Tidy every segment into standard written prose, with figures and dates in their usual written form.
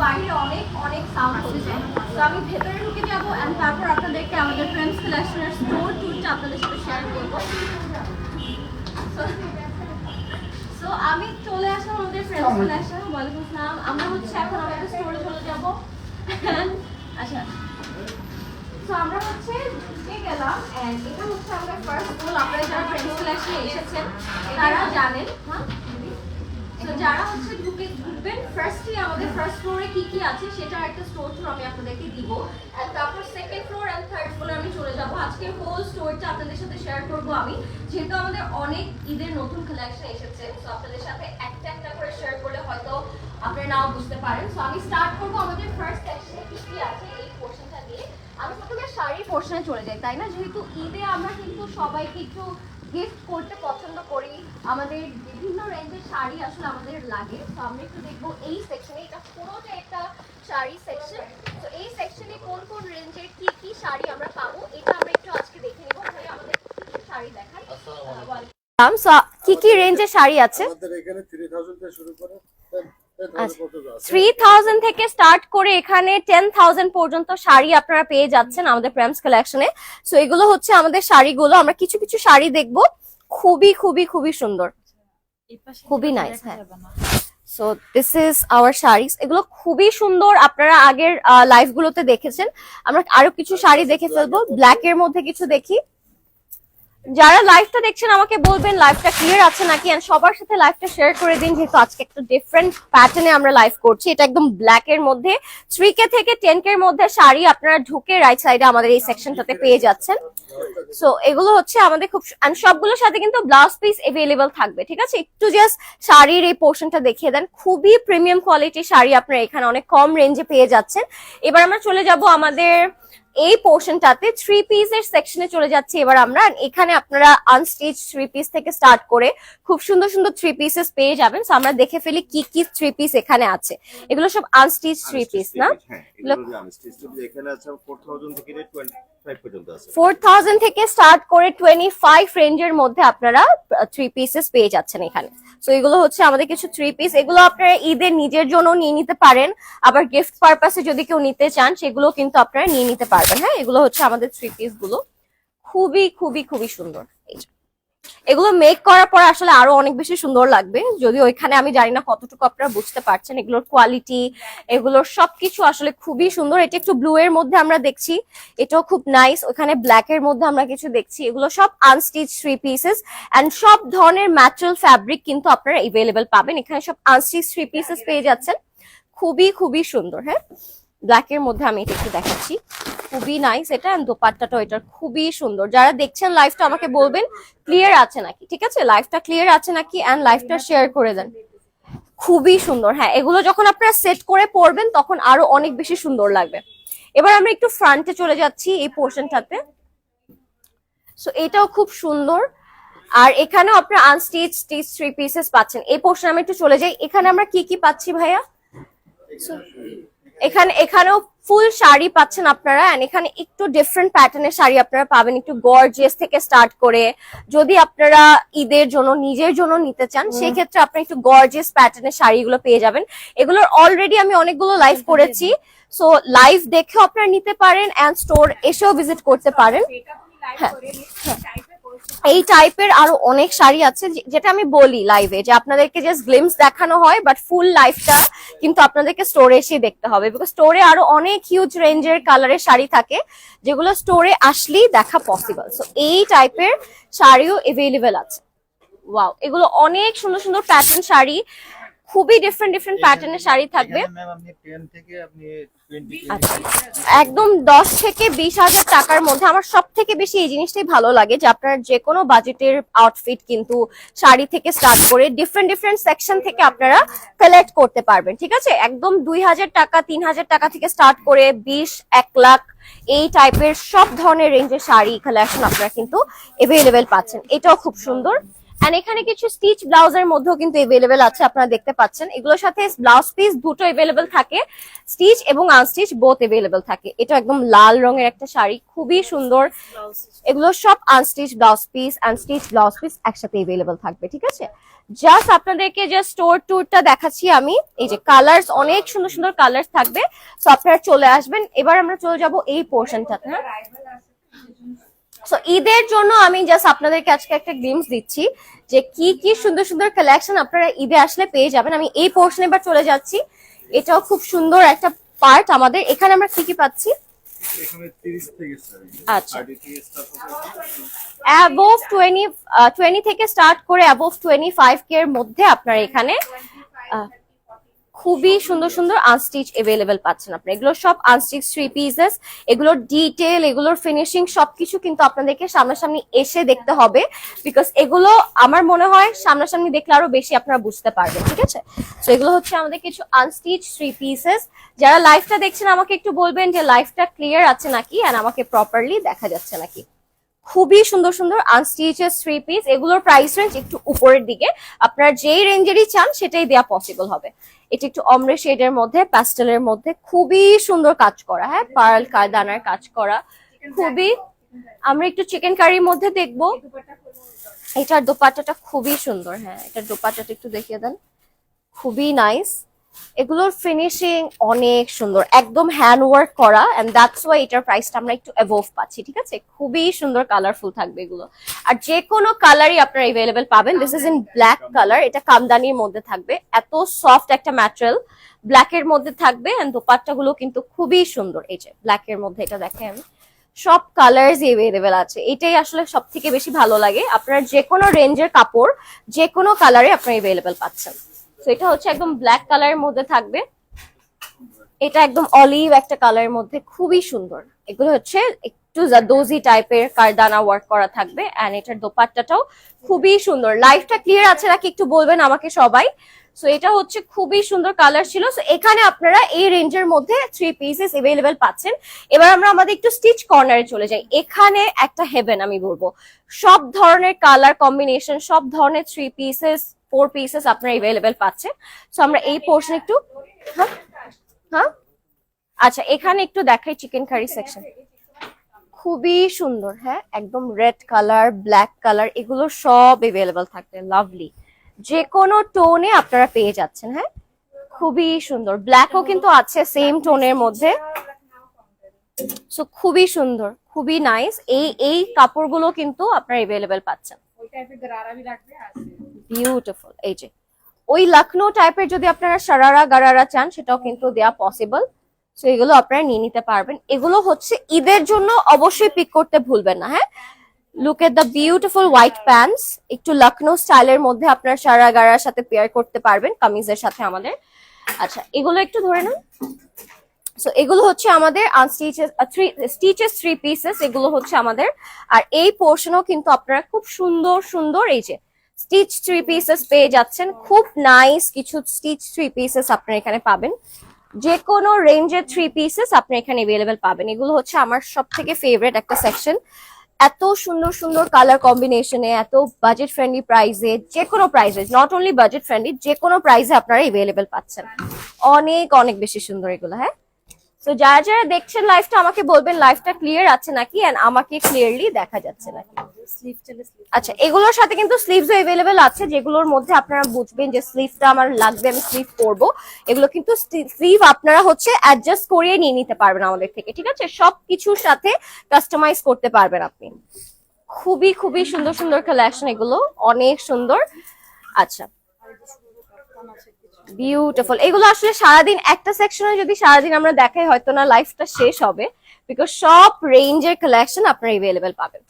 বাইরে অনেক অনেক সাউন্ড হচ্ছে, তো আমি ভেতরে ঢুকে যাব এন্ড তারপর আপনাদেরকে আমাদের ফ্রেন্ডস কালেকশনের স্টোর ট্যুরটা আপনাদের সাথে শেয়ার করব। সো আমি চলে আসলাম আমাদের ফ্রেন্ডস কালেকশন। ওয়ালাইকুম আসসালাম। আমরা হচ্ছে এখন আমাদের স্টোরে চলে যাব। আচ্ছা, সো আমরা হচ্ছে ঢুকে গেলাম এন্ড এটা হচ্ছে আমাদের ফার্স্ট স্টোর। আপনারা যারা ফ্রেন্ডস কালেকশনে এসেছেন তারা জানেন। হ্যাঁ, তো যারা হচ্ছে ঢুকবেন ফার্স্টলি আমাদের ফার্স্ট ফ্লোরে কি কি আছে সেটা একটা স্টোর ট্যুর আমি আপনাদেরকে দিব, এন্ড তারপর সেকেন্ড ফ্লোর এন্ড থার্ড ফ্লোরে আমি চলে যাব। আজকের হোল স্টোরটা আপনাদের সাথে শেয়ার করব আমি, যেহেতু আমাদের অনেক ঈদের নতুন কালেকশন এসেছে। সো আপনাদের সাথে একটা একটা করে শেয়ার করলে হয়তো আপনারা নাও বুঝতে পারেন। সো আমি স্টার্ট করব আমাদের ফার্স্ট সেকশনে কি কি আছে এই পোরশনটা দিয়ে। আমি প্রথমে শাড়ির পোরশনে চলে যাই, তাই না? যেহেতু ঈদে আমরা কিন্তু সবাইকে একটু গিফট করতে পছন্দ করি, আমাদের বিভিন্ন রেঞ্জের শাড়ি আসলে আমাদের লাগে। তো আমরা একটু দেখবো এই সেকশনে, এটা পুরোটা একটা শাড়ি সেকশন। তো এই সেকশনে কোন কোন রেঞ্জের কি কি শাড়ি আমরা পাবো এটা আমরা একটু আজকে দেখে নেব। ভাই আমাদের কি কি শাড়ি দেখান। কি কি রেঞ্জের শাড়ি আছে? আমাদের এখানে 3000 থেকে শুরু করে 3000 থেকে স্টার্ট করে এখানে 10000 পর্যন্ত শাড়ি আপনারা পেয়ে যাচ্ছেন আমাদের প্রেমস কালেকশনে। সো এগুলো হচ্ছে আমাদের শাড়িগুলো। আমরা কিছু কিছু শাড়ি দেখবো, খুবই খুবই খুবই সুন্দর, খুবই নাইস। হ্যাঁ, so this is hour saris. এগুলো খুবই সুন্দর, আপনারা আগের লাইভ গুলোতে দেখেছেন। আমরা আরো কিছু শাড়ি দেখে ফেলবো। ব্ল্যাক এর মধ্যে কিছু দেখি। যারা লাইভটা দেখছেন আমাকে বলবেন লাইভটা ক্লিয়ার আছে নাকি, এন্ড সবার সাথে লাইভটা শেয়ার করে দিন, যেহেতু আজকে একটা ডিফারেন্ট প্যাটার্নে আমরা লাইভ করছি। এটা একদম ব্ল্যাক এর মধ্যে 3K থেকে 10K এর মধ্যে শাড়ি আপনারা ঢুকে রাইট সাইডে আমাদের এই সেকশনটাতে পেয়ে যাচ্ছেন। সো এগুলো হচ্ছে আমাদের খুব, সবগুলোর সাথে কিন্তু ব্লাউজ পিস अवेलेबल থাকবে। ঠিক আছে, একটু জাস্ট শাড়ির এই পোরশনটা দেখিয়ে দেন। খুবই প্রিমিয়াম কোয়ালিটির শাড়ি আপনারা এখানে অনেক কম রেঞ্জে পেয়ে যাচ্ছেন। এবার আমরা চলে যাব আমাদের এই পোরশনটাতে, 3 পিসের সেকশনে চলে যাচ্ছে এবার আমরা। এখানে আপনারা আনস্টিচ 3 পিস থেকে স্টার্ট করে খুব সুন্দর সুন্দর 3 পিসেস পেয়ে যাবেন। সো আমরা দেখে ফেলি কি কি 3 পিস এখানে আছে। এগুলো সব আনস্টিচ 3 পিস না? এখানে আছে 4000 থেকে 25 পর্যন্ত আছে। 4000 থেকে স্টার্ট করে 25 রেঞ্জের মধ্যে আপনারা 3 পিসেস পেয়ে যাচ্ছেন এখানে। সো এগুলো হচ্ছে আমাদের কিছু 3 পিস। এগুলো আপনারা ঈদের নিজের জন্য নিয়ে নিতে পারেন, আবার গিফট পারপাসে যদি কেউ নিতে চান সেগুলো কিন্তু আপনারা নিয়ে নিতে পারবেন। হ্যাঁ, এগুলো হচ্ছে আমাদের 3 পিস গুলো, খুবই খুবই খুবই সুন্দর। এগুলো মেক করার পর আসলে আরো অনেক বেশি সুন্দর লাগবে, যদি ওইখানে আমি জানি না কতটুকু আপনারা বুঝতে পারছেন। এগুলোর কোয়ালিটি, এগুলোর সবকিছু আসলে খুবই সুন্দর। এটা একটু ব্লু এর মধ্যে আমরা দেখছি, এটাও খুব নাইস। ওখানে ব্ল্যাক এর মধ্যে আমরা কিছু দেখছি। এগুলো সব আনস্টিচ 3 পিসেস এন্ড সব ধরনের ম্যাটেরিয়াল ফ্যাব্রিক কিন্তু আপনারা अवेलेबल পাবেন এখানে। সব আনস্টিচ 3 পিসেস পেয়ে যাচ্ছেন, খুবই খুবই সুন্দর। হ্যাঁ, ব্ল্যাক এর মধ্যে আমি এটা একটু দেখাচ্ছি, খুবই নাইস এটা। দোপাট্টাটা এটার খুবই সুন্দর। যারা দেখছেন লাইভটা আমাকে বলবেন ক্লিয়ার আছে নাকি। ঠিক আছে, লাইভটা ক্লিয়ার আছে নাকি, এন্ড লাইভটা শেয়ার করে দেন। খুবই সুন্দর। হ্যাঁ, এগুলো যখন আপনারা সেট করে পরবেন তখন আরো অনেক বেশি সুন্দর লাগবে। এবার আমরা একটু ফ্রন্টে চলে যাচ্ছি এই পোরশনটাতে। সো এটাও খুব সুন্দর। আর এখানেও আপনারা আনস্টিচ 3 পিসেস পাচ্ছেন। এই পোরশনে আমি একটু চলে যাই। এখানে আমরা কি কি পাচ্ছি ভাইয়া? এখানেও ফুল শাড়ি পাচ্ছেন আপনারা, এন্ড এখানে একটু ডিফারেন্ট প্যাটার্নের শাড়ি আপনারা পাবেন, একটু গর্জিয়াস থেকে স্টার্ট করে। যদি আপনারা ঈদের জন্য নিজের জন্য নিতে চান সেই ক্ষেত্রে আপনি একটু গর্জিয়াস প্যাটার্নের শাড়িগুলো পেয়ে যাবেন। এগুলোর অলরেডি আমি অনেকগুলো লাইভ করেছি, সো লাইভ দেখেও আপনারা নিতে পারেন এন্ড স্টোর এসেও ভিজিট করতে পারেন। হ্যাঁ, এই টাইপের আরো অনেক শাড়ি আছে যেটা আমি বলি লাইভে, যে আপনাদেরকে জাস্ট গ্লিমস দেখানো হয়, বাট ফুল লাইফটা কিন্তু আপনাদেরকে স্টোরে এসে দেখতে হবে, বিকজ স্টোরে আরো অনেক হিউজ রেঞ্জের কালারের শাড়ি থাকে যেগুলো স্টোরে আসলেই দেখা পসিবল। সো এই টাইপের শাড়িও এভেলেবেল আছে। ওয়াও, এগুলো অনেক সুন্দর সুন্দর প্যাটার্ন শাড়ি, খুবই ডিফারেন্ট ডিফারেন্ট প্যাটার্নের শাড়ি থাকবে। ম্যাম আপনি 10 থেকে আপনি 20 আচ্ছা, একদম 10 থেকে 20,000 টাকার মধ্যে আমার সব থেকে বেশি এই জিনিসটাই ভালো লাগে যে আপনার যে কোনো বাজেটের আউটফিট কিন্তু শাড়ি থেকে স্টার্ট করে ডিফারেন্ট ডিফারেন্ট সেকশন থেকে আপনারা কালেক্ট করতে পারবেন। ঠিক আছে, একদম 2,000 টাকা 3,000 টাকা থেকে স্টার্ট করে 20, 1 লাখ এই টাইপের সব ধরনের রেঞ্জের শাড়ি কালেকশন আপনারা কিন্তু এভেলেবেল পাচ্ছেন। এটাও খুব সুন্দর। এন্ড এখানে কিছু স্টিচ ব্লাউজের মধ্যেও কিন্তু এভেলেবেল আছে, আপনারা দেখতে পাচ্ছেন। এগুলোর সাথে ব্লাউজ পিস দুটো এভেলেবেল থাকে, স্টিচ এবং আনস্টিচ বোথ এভেলেবেল থাকে। এটা একদম লাল রঙের একটা শাড়ি, খুবই সুন্দর। এগুলো সব unstitch blouse piece and stitch blouse piece একসাথে এভেলেবেল থাকবে। ঠিক আছে, জাস্ট আপনাদেরকে যে স্টোর ট্যুরটা দেখাচ্ছি আমি। এই যে কালার্স, অনেক সুন্দর সুন্দর কালার্স থাকবে, তো আপনারা চলে আসবেন। এবার আমরা চলে যাব এই পোর্শনটাতে। হ্যাঁ, সো ঈদের জন্য আমি জাস্ট আপনাদেরকে আজকে একটা গ্লিমস দিচ্ছি যে কি কি সুন্দর সুন্দর কালেকশন আপনারা ঈদে আসলে পেয়ে যাবেন। আমি এই পোর্শনে এবার চলে যাচ্ছি। এটাও খুব সুন্দর একটা পার্ট আমাদের। এখানে আমরা কি কি পাচ্ছি? এখানে 30 থেকে স্টার্ট, আচ্ছা, 30 থেকে স্টার্ট হবে, অ্যাবোভ 20 থেকে স্টার্ট করে অ্যাবোভ 25 কে এর মধ্যে আপনারা এখানে খুবই সুন্দর সুন্দর আনস্টিচ এভেলেবেল পাচ্ছেন আপনারা। এগুলো সব আনস্টিচ 3 পিসেস, এগুলোর ডিটেল, এগুলোর ফিনিশিং সবকিছু কিন্তু আপনাদেরকে সামনাসামনি এসে দেখতে হবে, বিকজ এগুলো আমার মনে হয় সামনাসামনি দেখলে আরো বেশি আপনারা বুঝতে পারবেন। ঠিক আছে, তো এগুলো হচ্ছে আমাদের কিছু আনস্টিচ 3 পিসেস। যারা লাইভটা দেখছেন আমাকে একটু বলবেন যে লাইভটা ক্লিয়ার আছে নাকি আর আমাকে প্রপারলি দেখা যাচ্ছে নাকি। খুবই সুন্দর সুন্দর আনস্টিচেস 3 পিস। এগুলোর প্রাইস রেঞ্জ একটু উপরের দিকে, আপনারা যেই রেঞ্জেরই চান সেটাই দেওয়া পসিবল হবে। এটা একটু অমরে শেডের মধ্যে, প্যাস্টেলের মধ্যে, খুবই সুন্দর কাজ করা। হ্যাঁ, পার্ল কারদানার কাজ করা, খুবই। আমরা একটু চিকেন কারির মধ্যে দেখবো। এটার দোপাট্টাটা খুবই সুন্দর। হ্যাঁ, এটার দোপাট্টাটা একটু দেখিয়ে দেন, খুবই নাইস। এগুলোর ফিনিশিং অনেক সুন্দর, একদম হ্যান্ড ওয়ার্ক করা, এন্ড দ্যাটস ওয়াই এটার প্রাইসটা আমরা একটু অ্যাবোভ পাচ্ছি। ঠিক আছে, খুবই সুন্দর, কালারফুল থাকবে এগুলো। আর যে কোনো কালারই আপনারা এভেলেবেল পাবেন। This is in black colour, এটা কামদানির মধ্যে থাকবে। এত সফট একটা ম্যাটেরিয়াল, ব্ল্যাক এর মধ্যে থাকবে, এন্ড দোপাট্টা গুলো কিন্তু খুবই সুন্দর। এই যে ব্ল্যাক এর মধ্যে, এটা দেখে আমি সব কালার্স এভেলেবেল আছে। এটাই আসলে সব থেকে বেশি ভালো লাগে, আপনার যে কোনো রেঞ্জের কাপড় যে কোনো কালারে আপনারা এভেলেবেল পাচ্ছেন। তো এটা হচ্ছে একদম ব্ল্যাক কালারের মধ্যে থাকবে, এটা একদম অলিভ একটা কালারের মধ্যে, খুবই সুন্দর। এগুলো হচ্ছে একটু জাদোজি টাইপের কারদানা ওয়ার্ক করা থাকবে, এন্ড এটার দোপাট্টাটাও খুবই সুন্দর। লাইভটা ক্লিয়ার আছে নাকি একটু বলবেন আমাকে সবাই। সো এটা হচ্ছে খুবই সুন্দর কালার ছিল। সো এখানে আপনারা এই রেঞ্জের মধ্যে 3 পিসেস এভেলেবেল পাচ্ছেন। এবার আমরা আমাদের একটু স্টিচ কর্নারে চলে যাই। এখানে একটা হেভেন আমি বলবো, সব ধরনের কালার কম্বিনেশন, সব ধরনের 3 পিসেস 4 পিসেস আপনারা এভেলেবেল পাচ্ছেন। সো আমরা এই পোর্শন একটু, হ্যাঁ হ্যাঁ, আচ্ছা এখানে একটু দেখাই চিকেন কারি সেকশন, খুবই সুন্দর। হ্যাঁ, একদম রেড কালার, ব্ল্যাক কালার, এগুলো সব এভেলেবেল থাকবে। লাভলি, যে কোনো টোনে আপনারা পেয়ে যাচ্ছেন। হ্যাঁ, খুবই সুন্দর। ব্ল্যাকও কিন্তু আছে সেম টোনের মধ্যে। সো খুবই সুন্দর, খুবই নাইস। এই কাপড়গুলো কিন্তু আপনারা এভেলেবেল পাচ্ছেন। বিউটিফুল। এই যে ওই লখনৌ টাইপের যদি আপনারা সারারা গারারা চান সেটাও কিন্তু দেয়া পসিবল। সো এগুলো আপনারা নিয়ে নিতে পারবেন। এগুলো হচ্ছে ঈদের জন্য অবশ্যই পিক করতে ভুলবেন না। হ্যাঁ, look at the beautiful white pants, একটু লখনৌ স্টাইলের মধ্যে আপনারা সারা গারার সাথে পেয়ার করতে পারবেন কামিজের সাথে আমাদের। আচ্ছা, এগুলো একটু ধরে নেন। সো এগুলো হচ্ছে আমাদের স্টিচেস 3 পিসেস, এগুলো হচ্ছে আমাদের। আর এই পোর্শনও কিন্তু আপনারা খুব সুন্দর সুন্দর এই যে স্টিচ 3 পিসেস পেয়ে যাচ্ছেন। খুব নাইস কিছু স্টিচ 3 পিসেস আপনারা এখানে পাবেন। যে কোনো রেঞ্জের 3 পিসেস আপনি এখানে এভেলেবেল পাবেন। এগুলো হচ্ছে আমার সব থেকে ফেভারিট একটা সেকশন। এত সুন্দর সুন্দর কালার কম্বিনেশনে, এত বাজেট ফ্রেন্ডলি প্রাইসে, যে কোনো প্রাইসে, নট অনলি বাজেট ফ্রেন্ডলি, যে কোনো প্রাইসে আপনারা এভেলেবেল পাচ্ছেন। অনেক অনেক বেশি সুন্দর এগুলো। হ্যাঁ, তো যারা যারা দেখছেন লাইভটা আমাকে বলবেন লাইভটা ক্লিয়ার আছে নাকি, এন্ড আমাকে ক্লিয়ারলি দেখা যাচ্ছে নাকি। আচ্ছা, এগুলোর সাথে কিন্তু স্লিভসও এভেলেবেল আছে, যেগুলোর মধ্যে আপনারা বুঝবেন যে স্লিভটা আমার লাগবে, আমি স্লিভ করবো। এগুলো কিন্তু স্লিভ আপনারা হচ্ছে অ্যাডজাস্ট করিয়ে নিয়ে নিতে পারবেন আমাদের থেকে। ঠিক আছে, সব কিছুর সাথে কাস্টমাইজ করতে পারবেন আপনি। খুবই খুবই সুন্দর সুন্দর কালেকশন, এগুলো অনেক সুন্দর। আচ্ছা, বিউটিফুল। এগুলো আসলে সারাদিন একটা সেকশনে যদি সারাদিন আমরা দেখাই হয়তো না লাইফটা শেষ হবে, বিকজ সব রেঞ্জের কালেকশন আপনারা এভেলেবেল পাবেন।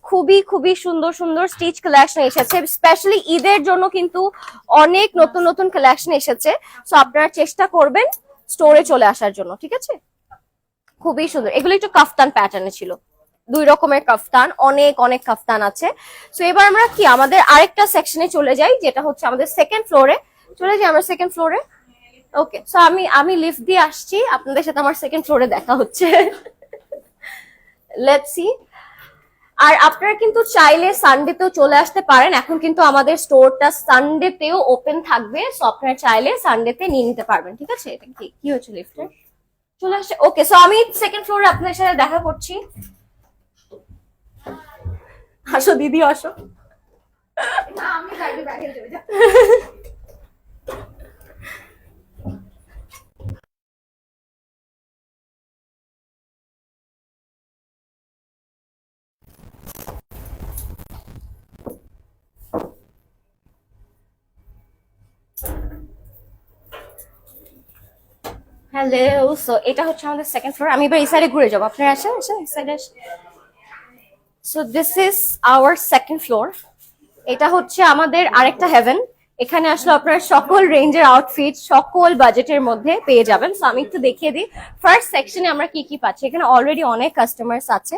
খুবই খুবই সুন্দর সুন্দর স্টিচ কালেকশন এসেছে, স্পেশালি ঈদের জন্য কিন্তু অনেক নতুন নতুন কালেকশন এসেছে। সো আপনারা চেষ্টা করবেন স্টোরে চলে আসার জন্য, ঠিক আছে? খুবই সুন্দর। এগুলো একটু কাফতান প্যাটার্নে ছিল, 2 রকমের কাফতান, অনেক অনেক কাফতান আছে। সো এবার আমরা কি আমাদের আরেকটা সেকশনে চলে যাই, যেটা হচ্ছে আমাদের সেকেন্ড ফ্লোরে। চলে যাই আমরা সেকেন্ড ফ্লোরে। ওকে, সো আমি লিফট দিয়ে আসছি, আপনাদের সাথে আমার সেকেন্ড ফ্লোরে দেখা হচ্ছে। Let's see. আর আপনারা কিন্তু চাইলে সানডেতেও চলে আসতে পারেন, এখন কিন্তু আমাদের স্টোরটা সানডেতেও ওপেন থাকবে। সো আপনারা চাইলে সানডেতে নিয়ে নিতে পারবেন, ঠিক আছে? এটা কি হচ্ছে লিফটে চলে আসছে। ওকে, সো আমি সেকেন্ড ফ্লোরে আপনাদের সাথে দেখা করছি। আসো দিদি, আসো। হ্যালো, সো এটা হচ্ছে আমাদের সেকেন্ড ফ্লোর। আমি এবার এই সাইডে ঘুরে যাবো, আপনারা আসেন আসেন এই সাইডে আসেন। So this is our second floor. এটা হচ্ছে আমাদের আরেকটা হেভেন। এখানে আসলে আপনারা সকল রেঞ্জের আউটফিট সকল বাজেটের মধ্যে পেয়ে যাবেন। সো আমি একটু দেখিয়ে দিই ফার্স্ট সেকশনে আমরা কি কি পাচ্ছি। এখানে অলরেডি অনেক কাস্টমার্স আছে,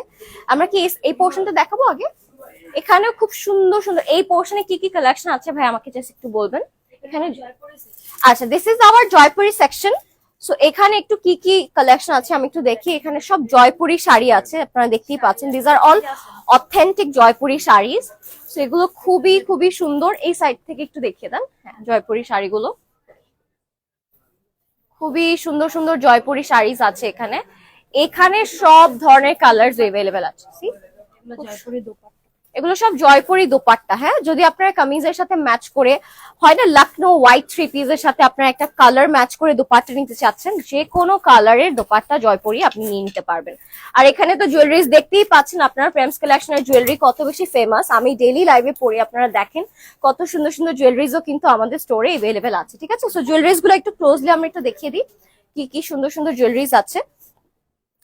আমরা কি এই পোর্শনটা দেখাবো আগে। এখানেও খুব সুন্দর সুন্দর এই পোর্শনে কি কি কালেকশন আছে ভাই আমাকে জাস্ট একটু বলবেন। এখানে আচ্ছা, this is hour Jaipuri section. So এখানে একটু কি কি কালেকশন আছে আমি একটু দেখি। এখানে সব জয়পুরি শাড়ি আছে, আপনারা দেখতেই পাচ্ছেন। This are all authentic Jaipuri saris. So এগুলো খুবই খুবই সুন্দর। এই সাইড থেকে একটু দেখিয়ে দেন। হ্যাঁ, জয়পুরি শাড়িগুলো খুবই সুন্দর সুন্দর জয়পুরি শাড়িজ আছে এখানে। এখানে সব ধরনের কালার্স এভেলেবেল আছে। এগুলো সব জয়পুরি দোপাট্টা। হ্যাঁ, যদি আপনারা কামিজের সাথে ম্যাচ করে, হয় না লখনৌ হোয়াইট 3 পিসের সাথে আপনারা একটা কালার ম্যাচ করে দোপাট্টা নিতে চাচ্ছেন, যে কোনো কালারের দোপাট্টা জয়পুরি আপনি নিয়ে নিতে পারবেন। আর এখানে তো জুয়েলারিজ দেখতেই পাচ্ছেন আপনারা, প্রেমস কালেকশনের জুয়েলারি কত বেশি ফেমাস। আমি ডেইলি লাইভে পড়ি, আপনারা দেখেন কত সুন্দর সুন্দর জুয়েলারিজও কিন্তু আমাদের স্টোরে এভেলেবেল আছে, ঠিক আছে? সো জুয়েলারিজ গুলো একটু ক্লোজলি আমরা একটু দেখিয়ে দিই কি কি সুন্দর সুন্দর জুয়েলারিজ আছে।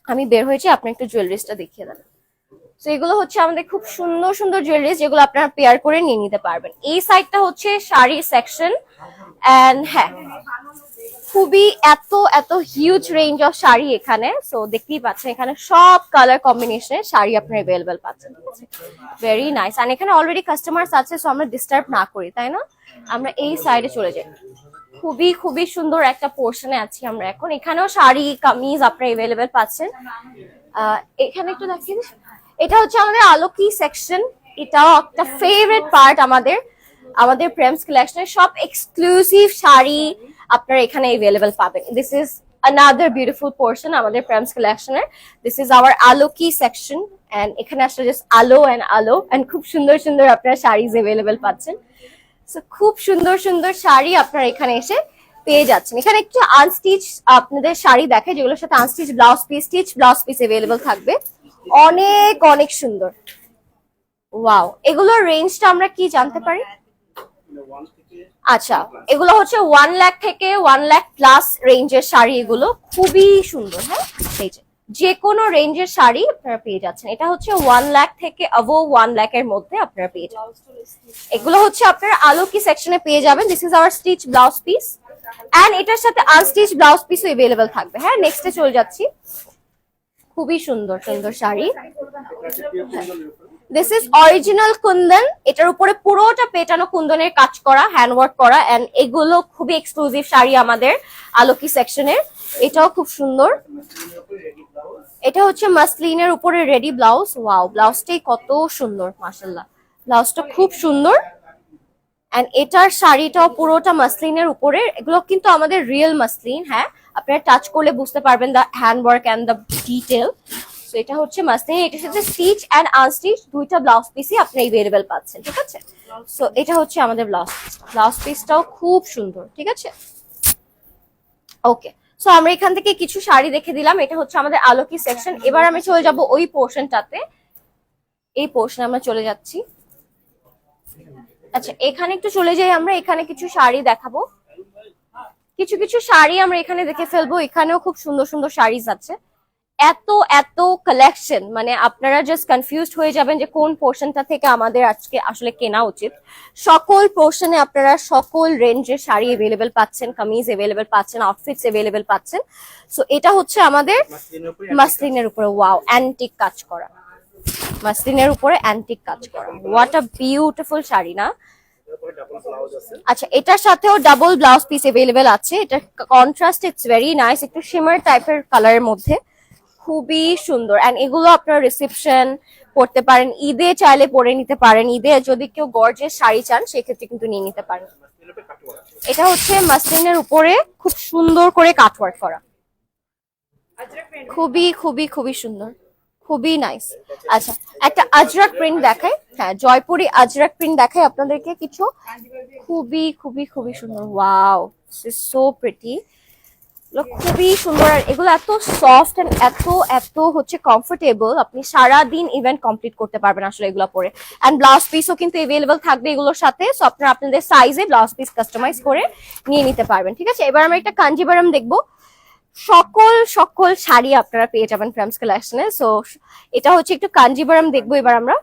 আমি বের হয়েছি, আপনি একটু জুয়েলারিজটা দেখিয়ে দেন। তো এগুলো হচ্ছে আমাদের খুব সুন্দর সুন্দর জুয়েলারিজ, যেগুলো আপনারা পেয়ার করে নিয়ে নিতে পারবেন। এই সাইডটা হচ্ছে শাড়ি সেকশন। এন্ড হ্যাঁ, খুবই এত এত হিউজ রেঞ্জ অফ শাড়ি এখানে। সো দেখতেই পাচ্ছেন এখানে সব কালার কম্বিনেশনের শাড়ি আপনারা অ্যাভেলেবেল পাচ্ছেন, ঠিক আছে? Very nice. আর এখানে অলরেডি কাস্টমার্স আছে, সো আমরা ডিস্টার্ব না করি, তাই না? আমরা এই সাইডে চলে যাই। খুবই খুবই সুন্দর একটা পোর্শনে আছি আমরা এখন। এখানেও শাড়ি কামিজ আপনারা অ্যাভেলেবেল পাচ্ছেন। এখানে একটু দেখিয়ে দিই, এটা হচ্ছে আমাদের আলোকি সেকশন। এটাও একটা ফেভারিট পার্ট আমাদের প্রেমস কালেকশনের। সব এক্সক্লুসিভ শাড়ি আপনারা এখানে অ্যাভেলেবেল পাবেন। This is another beautiful portion আমাদের প্রেমস কালেকশনের। দিস ইজ আওয়ার আলোকি সেকশন। এন্ড এখানে আসলে জাস্ট আলো এন্ড খুব সুন্দর সুন্দর আপনারা শাড়িজ অ্যাভেলেবেল পাচ্ছেন। সো খুব সুন্দর সুন্দর শাড়ি আপনারা এখানে এসে পেয়ে যাচ্ছেন। এখানে একটু আনস্টিচ আপনাদের শাড়ি দেখে, যেগুলোর সাথে unstitch blouse piece, stitch blouse piece available থাকবে। অনেক অনেক সুন্দর। ওয়াও, এগুলোর রেঞ্জটা আমরা কি জানতে পারি? আচ্ছা, এগুলো হচ্ছে 1 লাখ থেকে 1 লাখ প্লাস রেঞ্জের শাড়ি। এগুলো খুবই সুন্দর। হ্যাঁ, এই যে কোনো রেঞ্জের শাড়ি আপনারা পেয়ে যাচ্ছেন। এটা হচ্ছে 1 লাখ থেকে অ্যাবভ 1 লাখের মধ্যে আপনারা পেয়ে যাবেন। এগুলো হচ্ছে আপনারা আলোকি সেকশনে পেয়ে যাবেন। This is our stitch blouse piece and এটার সাথে আনস্টিচ ব্লাউজ পিসও অ্যাভেলেবেল থাকবে। হ্যাঁ, নেক্সটে চলে যাচ্ছি। খুবই সুন্দর সুন্দর sari. This is original Kundan. এটার উপরে পুরোটা পেটানো কুন্দনের কাজ করা, হ্যান্ডওয়ার্ক করা। এন্ড এগুলো খুবই এক্সক্লুসিভ শাড়ি আমাদের আলোকি সেকশনের। এটাও খুব সুন্দর। এটা হচ্ছে মাসলিনের উপরে রেডি ব্লাউজ। ওয়াও, ব্লাউজটাই কত সুন্দর, মাশাআল্লাহ, ব্লাউজটা খুব সুন্দর। এন্ড এটার শাড়িটাও পুরোটা মাসলিনের উপরে। এগুলো কিন্তু আমাদের রিয়েল মাসলিন। হ্যাঁ, আপনারা টাচ করলে বুঝতে পারবেন the handwork and the detail. So এটা হচ্ছে মাসলিন। এটার সাথে স্টিচ এন্ড আনস্টিচ দুইটা ব্লাউজ পিসই আপনি অ্যাভেলেবেল পাচ্ছেন, ঠিক আছে? সো এটা হচ্ছে আমাদের ব্লাউজ পিসটাও খুব সুন্দর, ঠিক আছে? ওকে, সো আমরা এখান থেকে কিছু শাড়ি দেখে দিলাম। এটা হচ্ছে আমাদের আলোকি সেকশন। এবার আমি চলে যাব ওই পোর্শনটাতে। এই পোর্শনে আমরা চলে যাচ্ছি। আচ্ছা, এখানে একটু চলে যাই আমরা, এখানে কিছু শাড়ি দেখাবো, কিছু কিছু শাড়ি আমরা এখানে দেখে ফেলবো। এখানেও খুব সুন্দর সুন্দর শাড়িজ আছে, এত এত কালেকশন, মানে আপনারা জাস্ট কনফিউজড হয়ে যাবেন যে কোন পোর্শনটা থেকে আমাদের আজকে আসলে কেনা উচিত। সকল পোর্শনে আপনারা সকল রেঞ্জের শাড়ি এভেলেবেল পাচ্ছেন, কামিজ এভেলেবেল পাচ্ছেন, আউটফিটস এভেলেবেল পাচ্ছেন। সো এটা হচ্ছে আমাদের মাসলিনের উপরে, ওয়াও, অ্যান্টিক কাজ করা, মাসলিনের উপরে অ্যান্টিক কাজ করা। হোয়াট আ বিউটিফুল শাড়ি না? আচ্ছা, এটার সাথেও ডাবল ব্লাউজ পিস এভেলেবেল আছে। এটার কন্ট্রাস্ট ইটস ভেরি নাইস, একটু শিমার টাইপের কালারের মধ্যে, খুবই সুন্দর। এন্ড এগুলো আপনারা রিসেপশন পড়তে পারেন, ঈদে চাইলে পরে নিতে পারেন, ঈদে যদি কেউ গর্জিয়াস শাড়ি চান সেক্ষেত্রে কিন্তু নিয়ে নিতে পারেন। এটা হচ্ছে মাসলিনের উপরে খুব সুন্দর করে কাটওয়ার্ক করা, খুবই খুবই খুবই সুন্দর, খুবই নাইস। আচ্ছা, একটা আজরাক প্রিন্ট দেখাই, হ্যাঁ জয়পুরি আজরাক প্রিন্ট দেখাই আপনাদেরকে কিছু, খুবই খুবই খুবই সুন্দর। ওয়াও, সো প্রিটি, খুবই সুন্দর। আর এগুলো এত সফট এন্ড এত এত হচ্ছে কমফোর্টেবল, আপনি সারা দিন ইভেন্ট কমপ্লিট করতে পারবেন আসলে এগুলো পরে। এন্ড ব্লাউজ পিসও কিন্তু এভেলেবল থাকবে এগুলোর সাথে, সো আপনারা আপনাদের সাইজে ব্লাউজ পিস কাস্টমাইজ করে নিয়ে নিতে পারবেন। ঠিক আছে, এবার আমরা একটা কাঞ্জিভারাম দেখবো। সকল সকল শাড়ি আপনারা পেয়ে যাবেন ফ্রেমস কালেকশনে। সো এটা হচ্ছে একটু কাঞ্জিভারাম দেখবো এবার আমরা।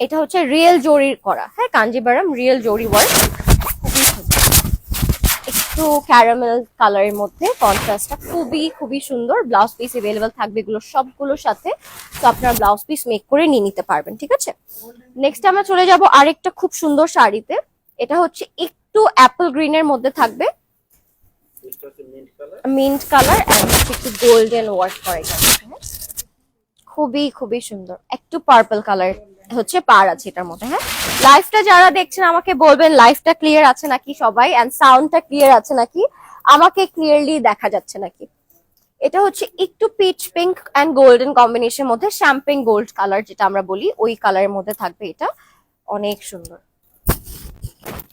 এটা হচ্ছে রিয়েল জরির করা, হ্যাঁ কাঞ্জিভারাম রিয়েল জরি ওয়ার্ক, খুবই সুন্দর, একটু ক্যারামেল কালারের মধ্যে কন্ট্রাস্টটা খুবই খুবই সুন্দর। ব্লাউজ পিস এভেলেবেল থাকবে এগুলো সবগুলোর সাথে, তো আপনারা ব্লাউজ পিস মেক করে নিয়ে নিতে পারবেন। ঠিক আছে, নেক্সট আমরা চলে যাব আরেকটা খুব সুন্দর শাড়িতে। এটা হচ্ছে একটু অ্যাপল গ্রিনের মধ্যে থাকবে, মিন্ট কালার এন্ড একটু গোল্ডেন ওয়ার্ক করা যাবে, খুবই খুবই সুন্দর। একটু পার্পল কালার হচ্ছে পার আছে এটার মধ্যে। হ্যাঁ, লাইভটা যারা দেখছেন আমাকে বলবেন লাইভটা ক্লিয়ার আছে নাকি সবাই, এন্ড সাউন্ডটা ক্লিয়ার আছে নাকি, আমাকে ক্লিয়ারলি দেখা যাচ্ছে নাকি। এটা হচ্ছে একটু পিচ পিঙ্ক এন্ড গোল্ডেন কম্বিনেশনের মধ্যে, শ্যাম্পেন গোল্ড কালার যেটা আমরা বলি ওই কালারের মধ্যে থাকবে। এটা অনেক সুন্দর,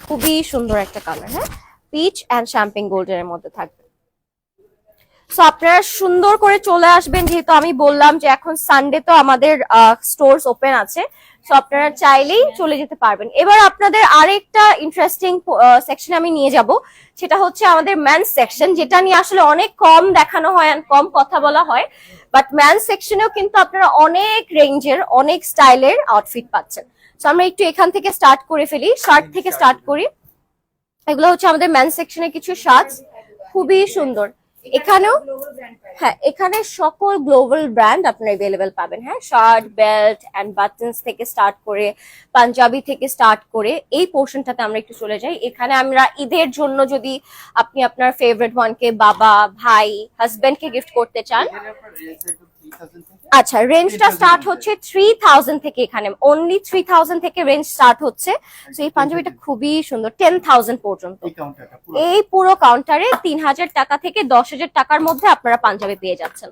খুবই সুন্দর একটা কালার। হ্যাঁ, পিচ এন্ড শ্যাম্পেন গোল্ডের মধ্যে থাকবে। সো আপনারা সুন্দর করে চলে আসবেন, যেহেতু আমি বললাম যে এখন সানডে তো আমাদের স্টোরস ওপেন আছে, সো আপনারা চাইলেই চলে যেতে পারবেন। এবার আপনাদের আরেকটা ইন্টারেস্টিং সেকশন আমি নিয়ে যাব, সেটা হচ্ছে আমাদের মেন্স সেকশন, যেটা নিয়ে আসলে অনেক কম দেখানো হয় আর কম কথা বলা হয়। বাট মেন্স সেকশনেও কিন্তু আপনারা অনেক রেঞ্জের অনেক স্টাইলের আউটফিট পাচ্ছেন। সো আমরা একটু এখান থেকে স্টার্ট করে ফেলি, শার্ট থেকে স্টার্ট করি। এগুলো হচ্ছে আমাদের মেন্স সেকশনের কিছু শার্টস, খুবই সুন্দর। এখানেও হ্যাঁ, এখানে সকল গ্লোবাল ব্র্যান্ড আপনারা এভেলেবেল পাবেন। হ্যাঁ, শার্ট, বেল্ট এন্ড বাটনস থেকে স্টার্ট করে, পাঞ্জাবি থেকে স্টার্ট করে, এই পোর্শনটাতে আমরা একটু চলে যাই। এখানে আমরা ঈদের জন্য যদি আপনি আপনার ফেভারিট ওয়ানকে, বাবা, ভাই, হাজবেন্ডকে গিফট করতে চান, আচ্ছা রেঞ্জটা স্টার্ট হচ্ছে 3000 থেকে, এখানে অনলি 3000 থেকে রেঞ্জ স্টার্ট হচ্ছে। তো এই পাঞ্জাবিটা খুবই সুন্দর, 10,000 পর্যন্ত। এই পুরো কাউন্টারে 3000 টাকা থেকে 10,000 টাকার মধ্যে আপনারা পাঞ্জাবি পেয়ে যাচ্ছেন।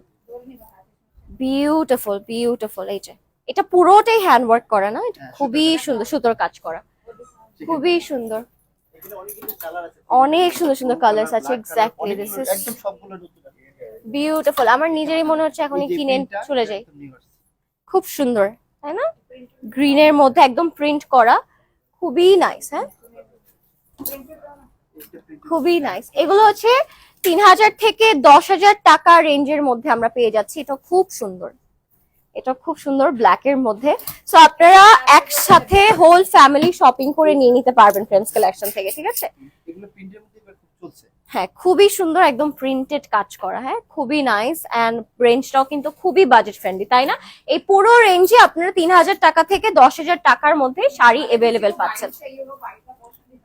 বিউটিফুল বিউটিফুল, এই যে এটা পুরোটাই হ্যান্ড ওয়ার্ক করা না, এটা খুবই সুন্দর, সুতোর কাজ করা, খুবই সুন্দর, অনেক সুন্দর সুন্দর কালার্স আছে। Exactly, this is beautiful. আমার নিজেরই মনে হচ্ছে এখনই কিনে চলে যাই, খুব সুন্দর তাই না? গ্রিনের মধ্যে একদম প্রিন্ট করা, খুবই নাইস। হ্যাঁ, খুবই নাইস। এগুলো হচ্ছে 3000 থেকে 10,000 টাকা রেঞ্জের মধ্যে আমরা পেয়ে যাচ্ছি। এটা খুব সুন্দর, এটা খুব সুন্দর ব্ল্যাক এর মধ্যে। সো আপনারা একসাথে হোল ফ্যামিলি শপিং করে নিয়ে নিতে পারবেন ফ্রেন্ডস কালেকশন থেকে। ঠিক আছে, হ্যাঁ খুবই সুন্দর, একদম প্রিন্টেড কাজ করা। হ্যাঁ, খুবই নাইস এন্ড রেঞ্জটাও কিন্তু খুবই বাজেট ফ্রেন্ডলি, তাই না? এই পুরো রেঞ্জে আপনারা 3000 টাকা থেকে 10,000 টাকার মধ্যে শাড়ি এভেলেবেল পাচ্ছেন।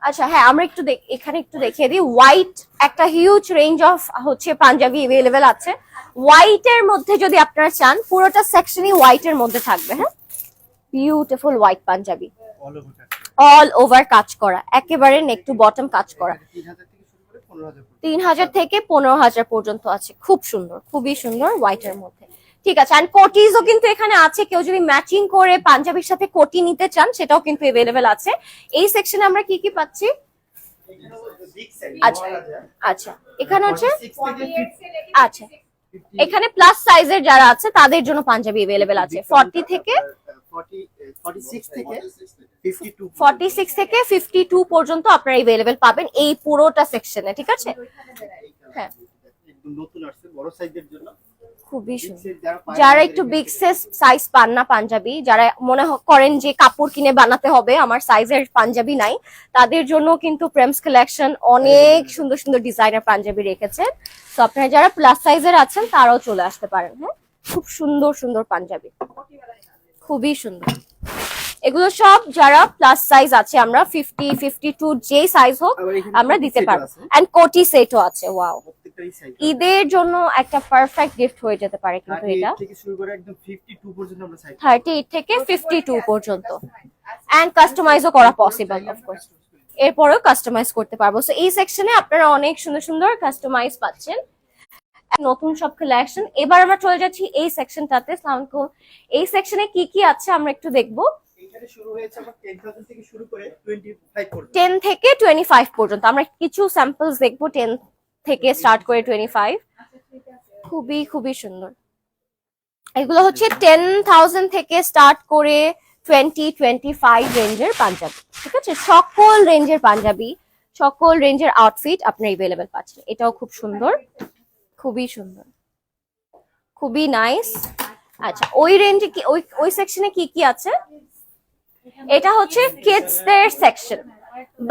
আচ্ছা হ্যাঁ, আমরা একটু এখানে একটু দেখিয়ে দিই। হোয়াইট একটা হিউজ রেঞ্জ অফ হচ্ছে পাঞ্জাবি এভেলেবেল আছে। হোয়াইট এর মধ্যে যদি আপনারা চান, পুরোটা সেকশনই হোয়াইট এর মধ্যে থাকবে। হ্যাঁ, beautiful white Punjabi, all over কাজ করা, একেবারে নেক টু বটম কাজ করা। 3000 থেকে 15,000 পর্যন্ত আছে, খুব সুন্দর, খুবই সুন্দর হোয়াইট এর মধ্যে। ঠিক আছে, এন্ড কোটিজও কিন্তু এখানে আছে, কেউ যদি ম্যাচিং করে পাঞ্জাবির সাথে কোটি নিতে চান সেটাও কিন্তু এভেলেবেল আছে। এই সেকশনে আমরা কি কি পাচ্ছি? আচ্ছা আচ্ছা, এখানে হচ্ছে আচ্ছা, এখানে প্লাস সাইজের যারা আছে তাদের জন্য পাঞ্জাবি এভেলেবেল আছে 40 থেকে 46 থেকে 52 46 থেকে 52 পর্যন্ত আপনারা अवेलेबल পাবেন এই পুরোটা সেকশনে, ঠিক আছে? হ্যাঁ, একদম নতুন আসছে বড় সাইজের জন্য। খুবই Big সুন্দর। size যারা পায় যারা আমাদের একটু এখান বিগ থেকে সাইজ পান না পাঞ্জাবি, যারা মনে করেন যে কাপড় কিনে বানাতে হবে, আমার সাইজের পাঞ্জাবি নাই, তাদের জন্য কিন্তু প্রেমস কালেকশন অনেক সুন্দর সুন্দর ডিজাইনার পাঞ্জাবি রেখেছে। তো আপনারা যারা প্লাস সাইজের আছেন তারাও চলে আসতে পারেন। হ্যাঁ, খুব সুন্দর সুন্দর পাঞ্জাবি, খুবই সুন্দর। এগুলো সব যারা প্লাস সাইজ আছে, আমরা 50 52 যে সাইজ হোক আবার এখানে আমরা কোটি দিতে set ও পারবো। আছে। এন্ড কোটি সেটও আছে। ওয়াও, প্রত্যেকটাই সাইজ ঈদের জন্য একটা পারফেক্ট গিফট হয়ে যেতে পারে কিন্তু এটা। থেকে শুরু করে একদম 52 পর্যন্ত আমরা সাইজ 38 থেকে 52 পর্যন্ত, এন্ড কাস্টমাইজও করা পসিবল অফকোর্স। এরপরেও কাস্টমাইজ করতে পারবো। সো এই সেকশনে আপনারা অনেক সুন্দর সুন্দর কাস্টমাইজ পাচ্ছেন, নতুন সব কালেকশন। এবার আমরা চলে যাচ্ছি এই সেকশনটাতে। আসসালামু আলাইকুম। এই সেকশনে কি কি আছে আমরা একটু দেখবো। এখানে শুরু হয়েছে আমার 10,000 থেকে শুরু করে 25 পর্যন্ত। 10 থেকে 25 পর্যন্ত আমরা কিছু স্যাম্পলস দেখবো। 10 থেকে স্টার্ট করে 25। খুবই খুবই সুন্দর। এগুলো হচ্ছে 10,000 থেকে স্টার্ট করে 25 রেঞ্জের পাঞ্জাবি, ঠিক আছে? সকল রেঞ্জের পাঞ্জাবি, সকল রেঞ্জের আউটফিট আপনার अवेलेबल পাচ্ছেন। এটাও খুব সুন্দর, খুবই সুন্দর, খুবই নাইস। আচ্ছা, ওই রেঞ্জে কি ওই সেকশনে কি কি আছে? এটা হচ্ছে কিডসদের সেকশন।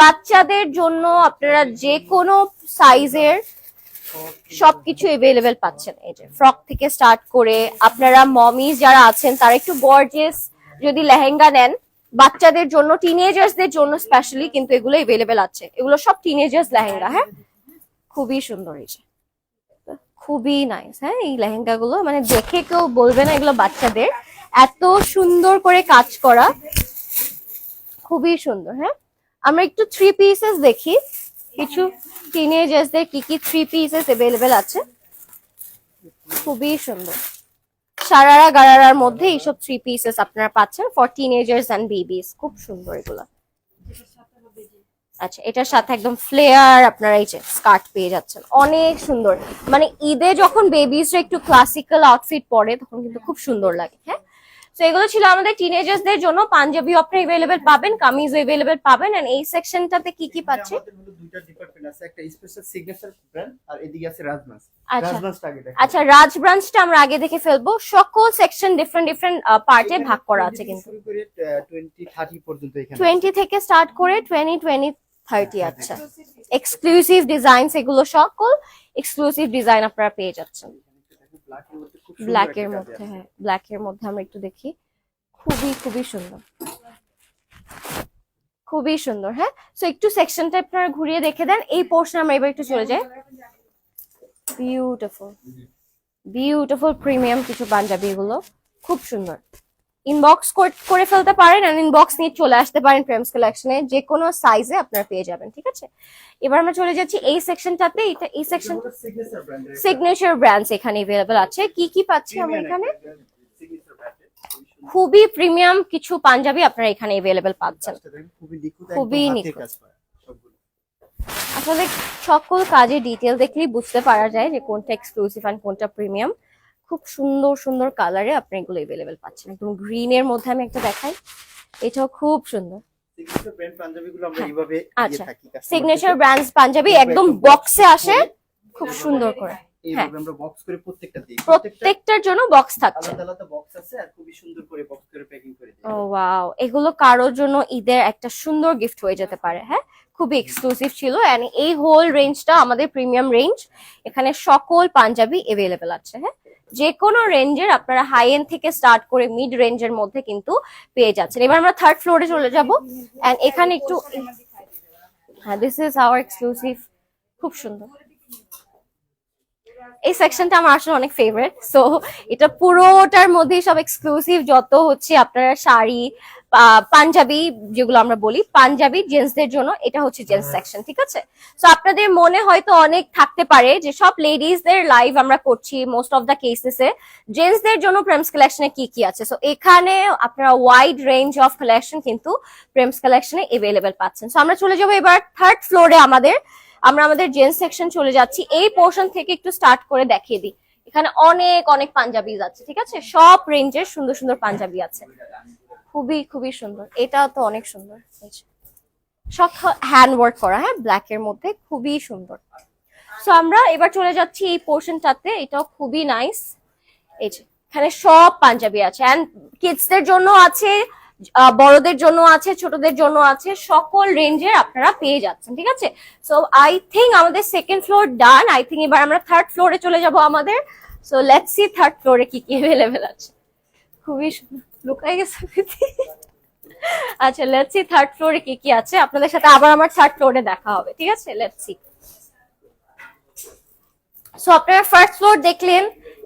বাচ্চাদের জন্য আপনারা যে কোনো সাইজের সবকিছু अवेलेबल পাচ্ছেন। এই যে ফ্রক থেকে স্টার্ট করে আপনারা মমিজ যারা আছেন তারা একটু গর্জিয়াস যদি লেহেঙ্গা নেন, বাচ্চাদের জন্য, টিনেজার্সদের জন্য স্পেশালি কিন্তু এগুলো अवेलेबल আছে। এগুলো সব টিনেজার্স লেহেঙ্গা। হ্যাঁ, খুবই সুন্দর, এই যে খুবই নাইস। হ্যাঁ, এই লেহেঙ্গা গুলো মানে দেখে কেউ বলবে না এগুলো বাচ্চাদের, এত সুন্দর করে কাজ করা, খুবই সুন্দর। হ্যাঁ, আমরা একটু 3 পিসেস দেখি, কিছু টিনেজার্সদের কি কি 3 পিসেস अवेलेबल আছে। খুবই সুন্দর, সারারা গারারার মধ্যে এইসব 3 পিসেস আপনারা পাচ্ছেন ফর টিনেজার্স এন্ড বেবিস। খুব সুন্দর এগুলো। আচ্ছা, এটার সাথে একদম ফ্লেয়ার আপনারা এই যে স্কার্ট পেয়ে যাচ্ছেন, অনেক সুন্দর। মানে ঈদে যখন বেবিসরা একটু ক্লাসিক্যাল আউটফিট পরে তখন কিন্তু খুব সুন্দর লাগে। হ্যাঁ, তো এগুলো ছিল আমাদের টিনেজার্সদের জন্য। পাঞ্জাবিও আপনি अवेलेबल পাবেন, কামিজও अवेलेबल পাবেন। এন্ড এই সেকশনটাতে কি কি পাচ্ছেন? আমাদের হলো দুইটা ডিপার্টমেন্ট আছে, একটা স্পেশাল সিগনেচার ব্র্যান্ড আর এদিকে আছে রাজমাস। আচ্ছা। রাজমাসটা আগে দেখো। আচ্ছা, রাজ ব্রাঞ্চটা আমরা আগে দেখে ফেলবো। সকল সেকশন ডিফারেন্ট ডিফারেন্ট পার্টে ভাগ করা আছে কিন্তু। শুরু করে 20 30 পর্যন্ত এখানে 20 থেকে স্টার্ট করে 20 30। আচ্ছা, এক্সক্লুসিভ ডিজাইনস, এগুলো সকল এক্সক্লুসিভ ডিজাইন আপনারা পেয়ে যাচ্ছেন। ব্ল্যাক এর মধ্যে, হ্যাঁ ব্ল্যাক এর মধ্যে আমরা একটু দেখি। খুবই খুবই সুন্দর, খুবই সুন্দর। হ্যাঁ, সো একটু সেকশনটা আপনারা ঘুরিয়ে দেখে দেন। এই পোর্শন আমরা এবার একটু চলে যাই। বিউটিফুল বিউটিফুল প্রিমিয়াম কিছু পাঞ্জাবি, এগুলো খুব সুন্দর। ইনবক্স করে ফেলতে পারেন, আর ইনবক্স নিয়ে চলে আসতে পারেন প্রেমস কালেকশনে, যে কোনো সাইজে আপনারা পেয়ে যাবেন। ঠিক আছে, এবার আমরা চলে যাচ্ছি এই সেকশনটাতে। এই সেকশন সিগনেচার ব্র্যান্ডের সিগনেচার ব্র্যান্ডস এখানে अवेलेबल আছে। কি কি পাচ্ছি আমরা এখানে? খুবই প্রিমিয়াম কিছু পাঞ্জাবি আপনারা এখানে अवेलेबल পাচ্ছেন। খুবই নিখুঁত। আসলে সকল কাজের ডিটেল দেখলেই বুঝতে পারা যায় যে কোনটা এক্সক্লুসিভ আর কোনটা প্রিমিয়াম। খুব সুন্দর সুন্দর কালারে আপনি এগুলো अवेलेबल পাচ্ছেন। একদম গ্রিন এর মধ্যে আমি একটা দেখাই, এটাও খুব সুন্দর। সিগনেচার ব্র্যান্ড পাঞ্জাবিগুলো আমরা এইভাবে আচ্ছা, দিয়ে থাকি। সিগনেচার ব্র্যান্ডস পাঞ্জাবি একদম বক্সে আসে, খুব সুন্দর করে। হ্যাঁ, এইভাবে আমরা বক্স করে প্রত্যেকটা দিই। প্রত্যেকটার জন্য বক্স থাকছে। আলাদা আলাদা বক্স আছে আর খুবই সুন্দর করে বক্স করে প্যাকিং করে দিই। ও ওয়াও, এগুলো কারোর জন্য ঈদের একটা সুন্দর গিফট হয়ে যেতে পারে। হ্যাঁ, খুবই এক্সক্লুসিভ ছিল। এন্ড এই হোল রেঞ্জটা আমাদের প্রিমিয়াম রেঞ্জ। এখানে সকল পাঞ্জাবি अवेलेबल আছে। হ্যাঁ, যে কোনো রেঞ্জের আপনারা হাই এন্ড থেকে স্টার্ট করে মিড রেঞ্জের মধ্যে কিন্তু পেয়ে যাচ্ছেন। এবার আমরা থার্ড ফ্লোরে চলে যাব। এন্ড এখানে একটু, হ্যাঁ দিস ইজ আওয়ার এক্সক্লুসিভ। খুব সুন্দর এই সেকশনটা আমার আসলে অনেক ফেভারিট। সো এটা পুরোটার মধ্যেই সব এক্সক্লুসিভ, যত হচ্ছে আপনারা শাড়ি পাঞ্জাবি যেগুলো আমরা বলি, পাঞ্জাবি জেন্টসদের জন্য এটা হচ্ছে জেন্টস সেকশন। ঠিক আছে, সো আপনাদের মনে হয়তো অনেক থাকতে পারে যে সব লেডিসদের লাইভ আমরা করছি, মোস্ট অফ দ্য কেসেসে জেন্টসদের জন্য প্রেমস কালেকশনে কি কি আছে। সো এখানে আপনারা ওয়াইড রেঞ্জ অফ কালেকশন কিন্তু প্রেমস কালেকশনে अवेलेबल পাচ্ছেন। সো আমরা চলে যাবো এবার থার্ড ফ্লোরে। আমরা আমাদের জেন্টস সেকশন চলে যাচ্ছি। এই পোর্শন থেকে একটু স্টার্ট করে দেখিয়ে দিই। এখানে অনেক অনেক পাঞ্জাবি আছে। ঠিক আছে, সব রেঞ্জের সুন্দর সুন্দর পাঞ্জাবি আছে। খুবই খুবই সুন্দর, এটা তো অনেক সুন্দর, এই যে। সব হ্যান্ড ওয়ার্ক করা, হ্যাঁ, ব্ল্যাক এর মধ্যে খুবই সুন্দর। সো আমরা এবার চলে যাচ্ছি এই পোর্শনটাতে, এটাও খুবই নাইস। এই যে এখানে সব পাঞ্জাবি আছে, এন্ড কিডসদের জন্য আছে, বড়দের জন্য আছে, ছোটদের জন্য আছে, সকল রেঞ্জের আপনারা পেয়ে যাচ্ছেন, ঠিক আছে। সো আই থিঙ্ক আমাদের second floor done, I think এবার আমরা থার্ড ফ্লোরে চলে যাব আমাদের। সো লেটস সি থার্ড ফ্লোরে কি কি অ্যাভেলেবেল আছে। খুবই লুকাই গেছে আচ্ছা, লেটস সি থার্ড ফ্লোরে কি কি আছে, আপনাদের সাথে আবার আমার থার্ড ফ্লোরে দেখা হবে, ঠিক আছে, লেটস সি। সো আপনারা ফার্স্ট ফ্লোর দেখলেন,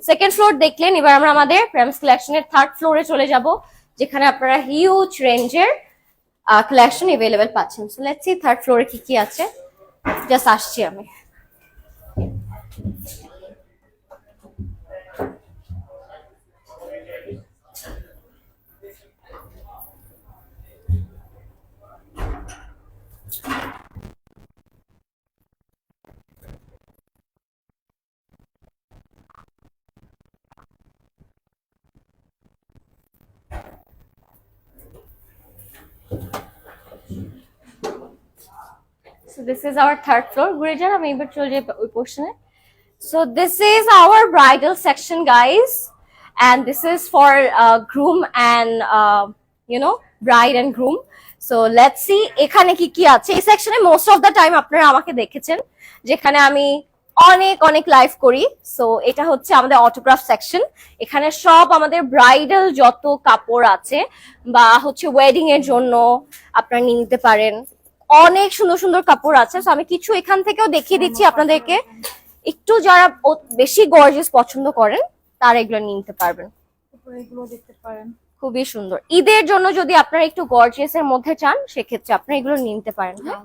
সেকেন্ড ফ্লোর দেখলেন, এবার আমরা আমাদের প্রেমস কালেকশনের থার্ড ফ্লোরে চলে যাব, যেখানে আপনারা হিউজ রেঞ্জের কালেকশন अवेलेबल পাচ্ছেন। সো লেটস সি থার্ড ফ্লোরে কি কি আছে, জাস্ট আসছি আমি। So this is our third floor. ঘুরে যান, আমি এবার চলে যাই ওই পোর্শনে। So this is our bridal section, guys, and this is for groom and bride and groom. So let's see এখানে কি কি আছে। এই সেকশনে মোস্ট অফ দ্য টাইম আপনারা আমাকে দেখেছেন, যেখানে আমি অনেক অনেক লাইভ করি। সো এটা হচ্ছে আমাদের অটোগ্রাফ সেকশন। এখানে সব আমাদের ব্রাইডাল যত কাপড় আছে বা হচ্ছে ওয়েডিং এর জন্য আপনারা নিয়ে নিতে পারেন, অনেক সুন্দর সুন্দর কাপড় আছে। তো আমি কিছু এখান থেকেও দেখিয়ে দিচ্ছি আপনাদেরকে, একটু যারা বেশি গর্জিয়াস পছন্দ করেন তারা এগুলো নিয়ে নিতে পারবেন। এগুলো দেখতে পারেন, খুবই সুন্দর। ঈদের জন্য যদি আপনারা একটু গর্জিয়াস এর মধ্যে চান, সেক্ষেত্রে আপনারা এগুলো নিয়ে নিতে পারেন। হ্যাঁ,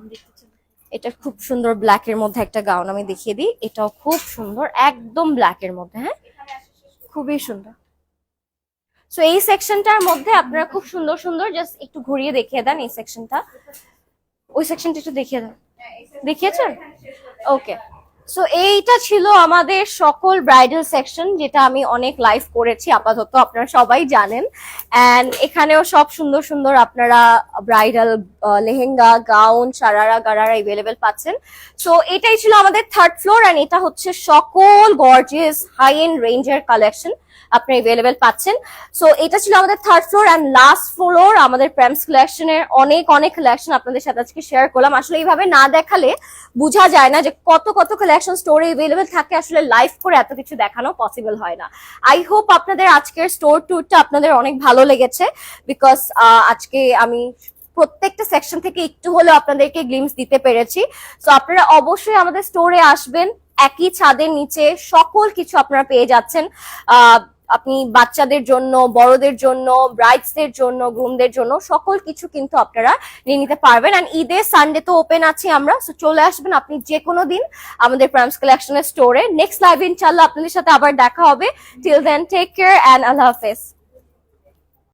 এটা খুব সুন্দর ব্ল্যাক এর মধ্যে একটা গাউন আমি দেখিয়ে দিই, এটাও খুব সুন্দর, একদম ব্ল্যাক এর মধ্যে। হ্যাঁ, খুবই সুন্দর। সো এই সেকশনটার মধ্যে আপনারা খুব সুন্দর সুন্দর, জাস্ট একটু ঘুরিয়ে দেখিয়ে দেন এই সেকশনটা, ওই সেকশনটা একটু দেখিয়ে দেন, দেখিয়েছেন? ওকে। সো এইটা ছিল আমাদের সকল ব্রাইডাল সেকশন, যেটা আমি অনেক লাইভ করেছি আপাতত, আপনারা সবাই জানেন। এন্ড এখানেও সব সুন্দর সুন্দর আপনারা bridal lehenga, gown, sharara, gharara available পাচ্ছেন। সো এটাই ছিল আমাদের থার্ড ফ্লোর, এন্ড এটা হচ্ছে সকল গর্জিয়াস হাই এন্ড রেঞ্জের কালেকশন আপনি अवेलेबल পাচ্ছেন। সো এটা ছিল আমাদের third floor, and last floor আমাদের প্রেমস কালেকশনের অনেক অনেক কালেকশন আপনাদের সাথে আজকে শেয়ার করলাম। আসলে এইভাবে না দেখালে বোঝা যায় না যে কত কত কালেকশন স্টোরে अवेलेबल থাকে, আসলে লাইভ করে এত কিছু দেখানো পসিবল হয় না। আই হোপ আপনাদের আজকের স্টোর ট্যুরটা আপনাদের অনেক ভালো লেগেছে, বিকজ আজকে আমি প্রত্যেকটা সেকশন থেকে একটু হলেও আপনাদেরকে গ্লিমস দিতে পেরেছি। সো আপনারা অবশ্যই আমাদের স্টোরে আসবেন, একই ছাদের নিচে সকল কিছু আপনারা পেয়ে যাচ্ছেন। আপনি বাচ্চাদের জন্য, বড়দের জন্য, ব্রাইডসদের জন্য, গ্রুমদের জন্য সকল কিছু কিন্তু আপনারা নিয়ে নিতে পারবেন। এন্ড ঈদের সানডে তো ওপেন আছি আমরা, সো চলে আসবেন আপনি যে কোনো দিন আমাদের প্রেমস কালেকশনের স্টোরে। নেক্সট লাইভ ইনশাআল্লাহ আপনাদের সাথে আবার দেখা হবে। Till then take care and আল্লাহ হাফেজ।